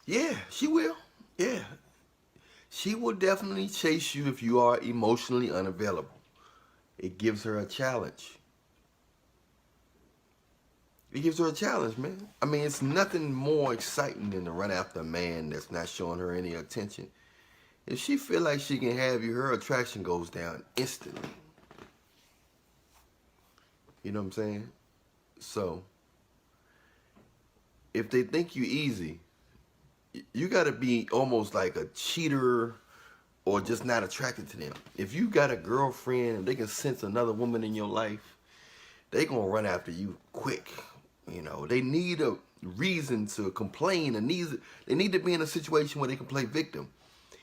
Yeah, she will. Yeah. She will definitely chase you if you are emotionally unavailable. It gives her a challenge. It gives her a challenge, man. I mean, it's nothing more exciting than to run after a man that's not showing her any attention. If she feel like she can have you, her attraction goes down instantly. You know what I'm saying? So, if they think you easy, you got to be almost like a cheater or just not attracted to them. If you got a girlfriend and they can sense another woman in your life, they gonna run after you quick. You know, they need a reason to complain and they need to be in a situation where they can play victim.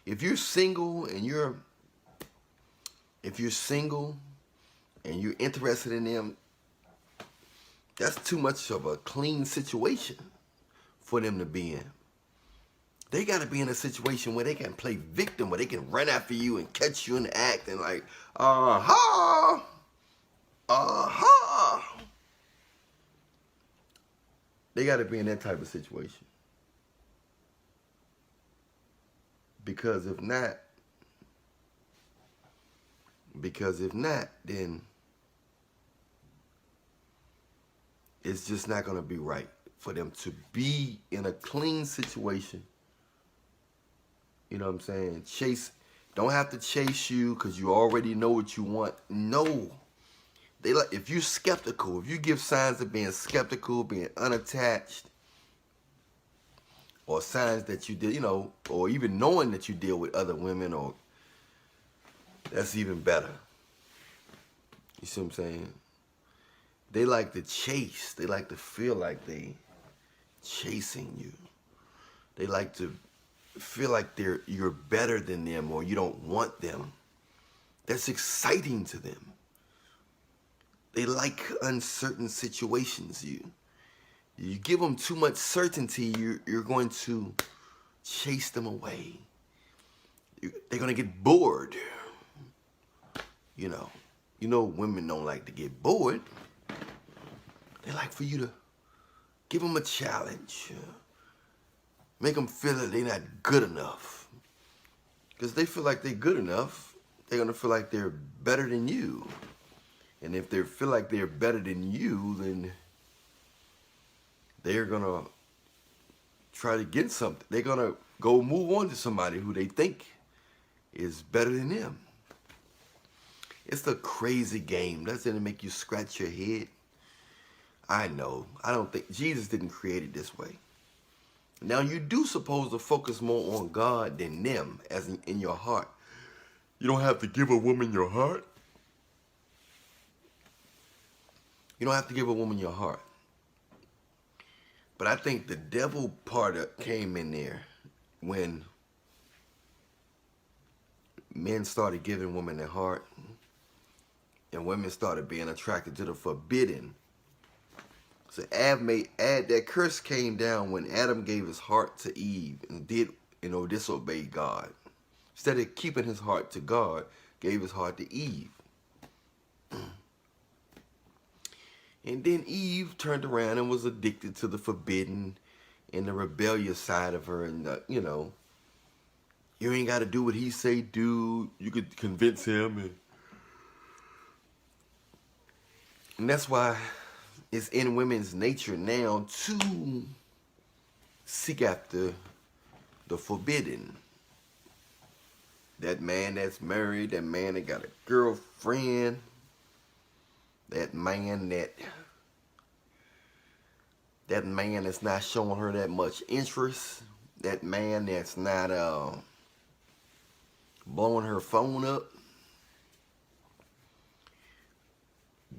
If you're single and you're interested in them, that's too much of a clean situation for them to be in. They got to be in a situation where they can play victim, where they can run after you and catch you in the act and like, aha, aha. They got to be in that type of situation. Because if not, then it's just not going to be right for them to be in a clean situation. You know what I'm saying? Don't have to chase you because you already know what you want. No. They like, if you're skeptical, if you give signs of being skeptical, being unattached, or signs that you did, you know, or even knowing that you deal with other women, or that's even better. You see what I'm saying? They like to chase. They like to feel like they chasing you. They like to feel like you're better than them or you don't want them. That's exciting to them. They like uncertain situations. You give them too much certainty, you're going to chase them away. They're going to get bored. You know women don't like to get bored. They like for you to give them a challenge. Make them feel that they're not good enough. Because they feel like they're good enough, they're going to feel like they're better than you. And if they feel like they're better than you, then they're going to try to get something. They're going to go move on to somebody who they think is better than them. It's a crazy game. Doesn't it make you scratch your head? I know. I don't think Jesus didn't create it this way. Now, you do supposed to focus more on God than them, as in your heart. You don't have to give a woman your heart. You don't have to give a woman your heart. But I think the devil part came in there when men started giving women their heart and women started being attracted to the forbidden. So that curse came down when Adam gave his heart to Eve and disobeyed God. Instead of keeping his heart to God, gave his heart to Eve. And then Eve turned around and was addicted to the forbidden and the rebellious side of her. And, you ain't got to do what he say do. You could convince him. And that's why it's in women's nature now to seek after the forbidden. That man that's married, that man that got a girlfriend, that man that's not showing her that much interest, that man that's not blowing her phone up.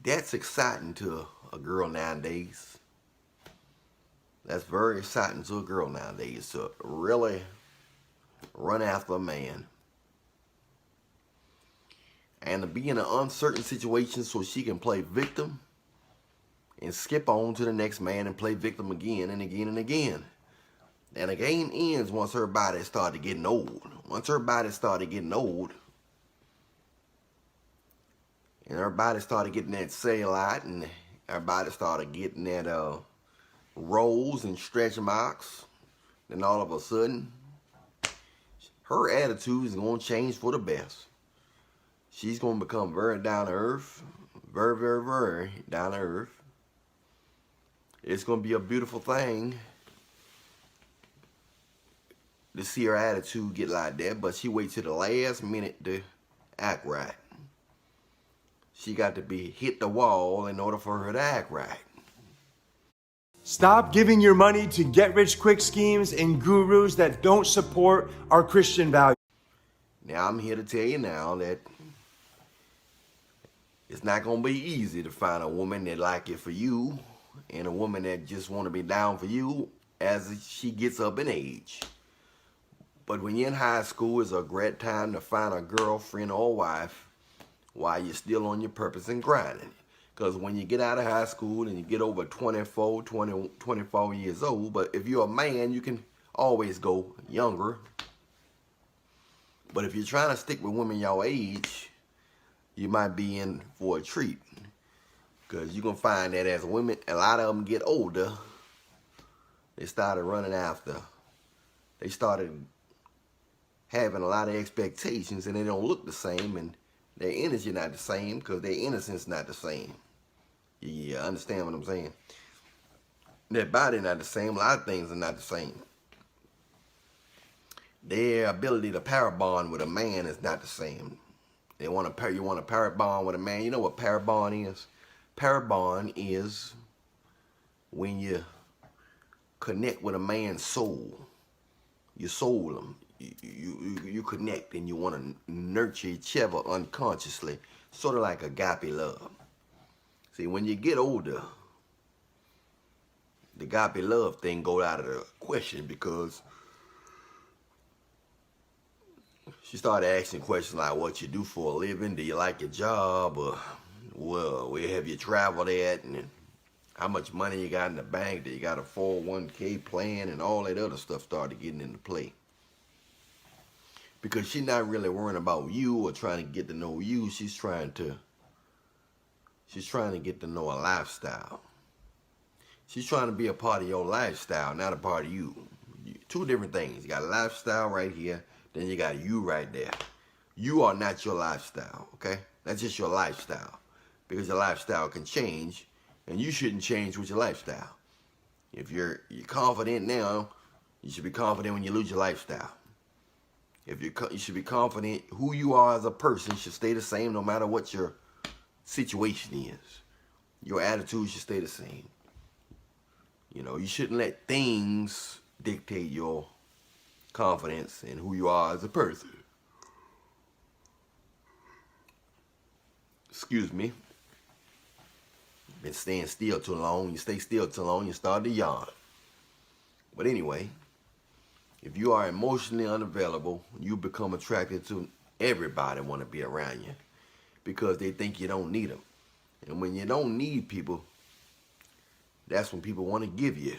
That's exciting to a girl nowadays. That's very exciting to a girl nowadays to really run after a man. And to be in an uncertain situation so she can play victim and skip on to the next man and play victim again and again and again. And the game ends once her body started getting old. Once her body started getting old, and her body started getting that cellulite, and her body started getting that rolls and stretch marks, then all of a sudden, her attitude is going to change for the best. She's going to become very down to earth, very, very, very down to earth. It's going to be a beautiful thing to see her attitude get like that, but she waits till the last minute to act right. She got to be hit the wall in order for her to act right. Stop giving your money to get-rich-quick schemes and gurus that don't support our Christian values. Now, I'm here to tell you now that it's not going to be easy to find a woman that like it for you and a woman that just want to be down for you as she gets up in age. But when you're in high school, it's a great time to find a girlfriend or wife while you're still on your purpose and grinding. Because when you get out of high school and you get over 24 years old, but if you're a man, you can always go younger. But if you're trying to stick with women your age, you might be in for a treat. Because you're going to find that as women, a lot of them get older, they started running after. They started having a lot of expectations and they don't look the same, and their energy not the same because their innocence not the same. You understand what I'm saying? Their body not the same. A lot of things are not the same. Their ability to pair bond with a man is not the same. You want to pair bond with a man. You know what pair bond is? Pair bond is when you connect with a man's soul. You soul him. You connect and you want to nurture each other unconsciously, sort of like agape love. See, when you get older, the agape love thing goes out of the question because she started asking questions like what you do for a living, do you like your job, or well, where have you traveled at, and how much money you got in the bank, do you got a 401k plan, and all that other stuff started getting into play. Because she's not really worrying about you or trying to get to know you. She's trying to get to know a lifestyle. She's trying to be a part of your lifestyle, not a part of you. Two different things. You got a lifestyle right here, then you got you right there. You are not your lifestyle, okay? That's just your lifestyle. Because your lifestyle can change, and you shouldn't change with your lifestyle. If you're confident now, you should be confident when you lose your lifestyle. You should be confident who you are as a person should stay the same no matter what your situation is. Your attitude should stay the same. You know, you shouldn't let things dictate your confidence and who you are as a person. Excuse me. Been staying still too long. You stay still too long, you start to yawn. But anyway, if you are emotionally unavailable, you become attracted to everybody want to be around you because they think you don't need them. And when you don't need people, that's when people want to give you.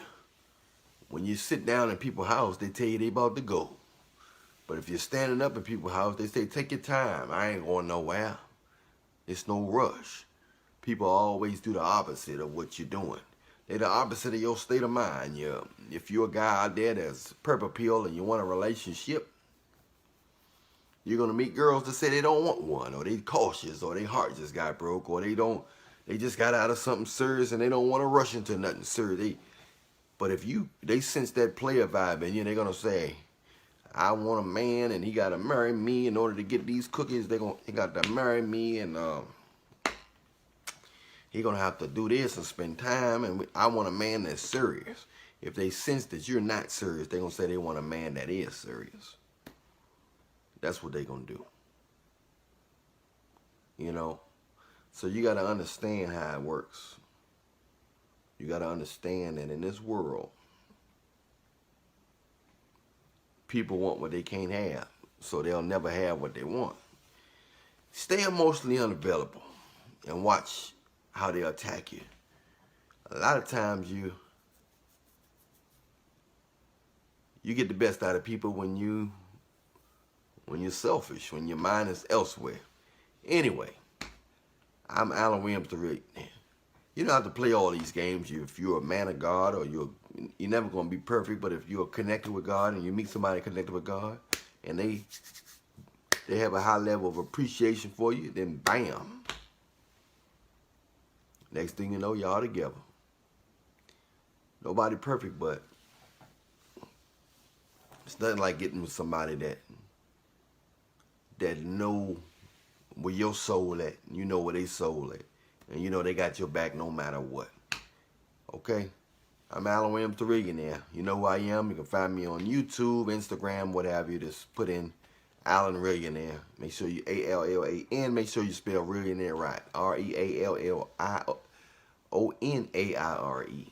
When you sit down in people's house, they tell you they about to go. But if you're standing up in people's house, they say, take your time. I ain't going nowhere. It's no rush. People always do the opposite of what you're doing. They're the opposite of your state of mind. If you're a guy out there that's purple pill and you want a relationship, you're going to meet girls that say they don't want one, or they cautious, or their heart just got broke, or they just got out of something serious and they don't want to rush into nothing serious. But if they sense that player vibe in you, they're going to say, I want a man and he got to marry me in order to get these cookies. He got to marry me and he going to have to do this and spend time. And I want a man that's serious. If they sense that you're not serious, they're going to say they want a man that is serious. That's what they're going to do. You know? So you got to understand how it works. You got to understand that in this world, people want what they can't have, so they'll never have what they want. Stay emotionally unavailable and watch how they attack you. A lot of times you get the best out of people when you're selfish, when your mind is elsewhere. Anyway, I'm Allan Reallionaire, You don't have to play all these games. If you're a man of God, or you're never going to be perfect, but if you're connected with God and you meet somebody connected with God, and they have a high level of appreciation for you, then bam. Next thing you know, y'all together. Nobody perfect, but it's nothing like getting with somebody that know where your soul at, you know where they soul at, and you know they got your back no matter what. Okay? I'm Allan Reallionaire. You know who I am. You can find me on YouTube, Instagram, what have you. Just put in Allan Reallionaire. Make sure you ALLAN. Make sure you spell Reallionaire right. REALLIONAIRE.